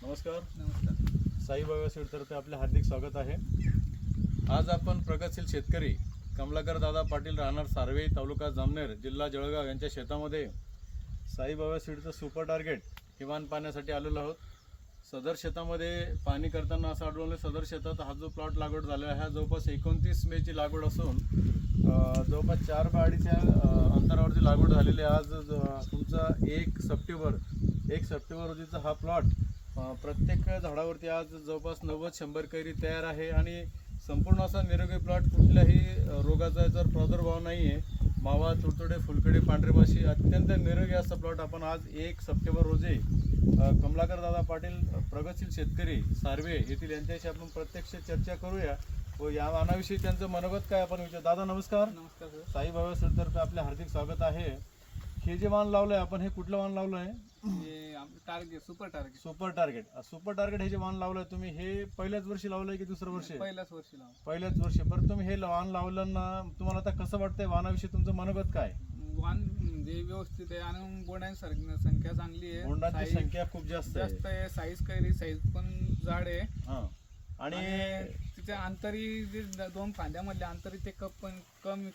नमस्कार. नमस्कार. साईबाबा सीडतर्फे आपले हार्दिक स्वागत आहे. आज आपण प्रगतशील शेतकरी कमलाकर दादा पाटील राहणार सार्वे तालुका जामनेर जिल्हा जळगाव यांच्या शेतामध्ये साईबाबा सीडचं सुपर टार्गेट हिवान पाहण्यासाठी आलेलो आहोत. सदर शेतामध्ये पाणी करताना असं आढळलं, सदर शेतात हा जो प्लॉट लागवड झालेला आहे जवळपास 29 मेची लागवड असून जवळपास 4 बाय 2.5 अंतरावरती लागवड झालेली आहे. आज तुमचा 1 सप्टेंबर रोजीचा हा प्लॉट प्रत्येक झाडावरती आज जवळपास 90-100 कैरी तयार आहे आणि संपूर्ण असा निरोगी प्लॉट, कुठल्याही रोगाचा जर प्रादुर्भाव नाही आहे. मावा, तुडतुडे, फुलकडे, पांढरी माशी अत्यंत निरोगी असा प्लॉट आपण आज 1 सप्टेंबर रोजी कमलाकर दादा पाटील प्रगतशील शेतकरी सार्वे येथील यांच्याशी आपण प्रत्यक्ष चर्चा करूया व या वाहनाविषयी त्यांचं मनोगत काय आपण विचार. दादा नमस्कार. नमस्कार सर. साईबाबा सीडतर्फे आपले हार्दिक स्वागत आहे. हे जे वाहन लावलंय आपण, हे कुठलं वाहन लावलं आहे? हे आपलं टार्गेट सुपर टार्गेट हे जे वाहन लावलंय तुम्ही, हे पहिल्याच वर्षी लावलंय की दुसरं वर्ष? पहिल्याच वर्षी लावलं. पहिल्याच वर्षी. बरं, तुम्ही हे वाहन लावलं ना, तुम्हाला आता कसं वाटतंय? वाहनाविषयी तुमचं मनोगत काय? वाहन म्हणजे व्यवस्थित आहे आणि बोंडांची संख्या चांगली आहे. बोंडांची संख्या खूप जास्त आहे. साईज कैरी साईज पण जाड आहे. हा. आणि तिथे अंतरी जे 2 फांद्यामधले अंतरी ते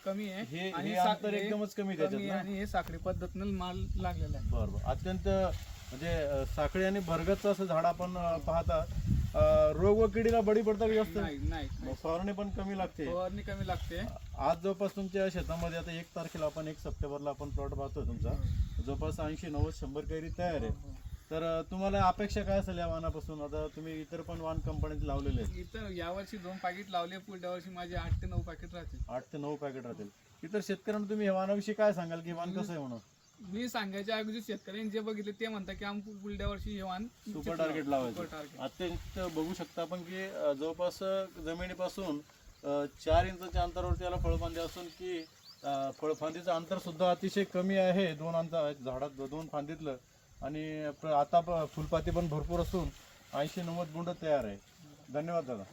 कमी आहे. हे आणि अंतर एकदमच कमी त्याच्यात ना? आणि हे साखळी पद्धतीने माल लागलेला आहे. बरोबर. अत्यंत म्हणजे साखळी आणि भरगतचं असं झाड आपण पाहता. रोग व किडीला बळी पडता की जास्त? नाही. फवारणी पण कमी लागते. फवारणी कमी लागते. आज जवळपास तुमच्या शेतामध्ये आता 1 तारखेला आपण 1 सप्टेंबरला आपण प्लॉट पाहतोय तुमचा, जवळपास 80-90-100 कैरी तयार आहे. तर तुम्हाला अपेक्षा काय असेल या वाहनापासून? आता तुम्ही इतर पण वाहन कंपनीचे लावलेले आहेत. इतर यावर्षी 2 पॅकेट लावले, पुढच्या वर्षी माझे 8 ते 9 पॅकेट राहतील. 8 ते 9 पॅकेट राहतील. इतर शेतकऱ्यांना तुम्ही या वाहनाविषयी काय सांगाल की वाहन कसं आहे म्हणून? मी सांगायच्या अगोदर शेतकऱ्यांनी जे बघितले ते म्हणतात की आम्ही पुढल्या वर्षी हे वाहन सुपर टार्गेट लावायचं. अत्यंत बघू शकता आपण की जवळपास जमिनीपासून 4 इंचाच्या अंतरावरती याला फळफांदी असून की फळफांदीचं अंतर सुद्धा अतिशय कमी आहे 2 अंतर झाडात 2 फांदीतलं. आणि आता फुलपाती पण भरपूर असून 80-90 बोंड तयार आहे. धन्यवाद दादा.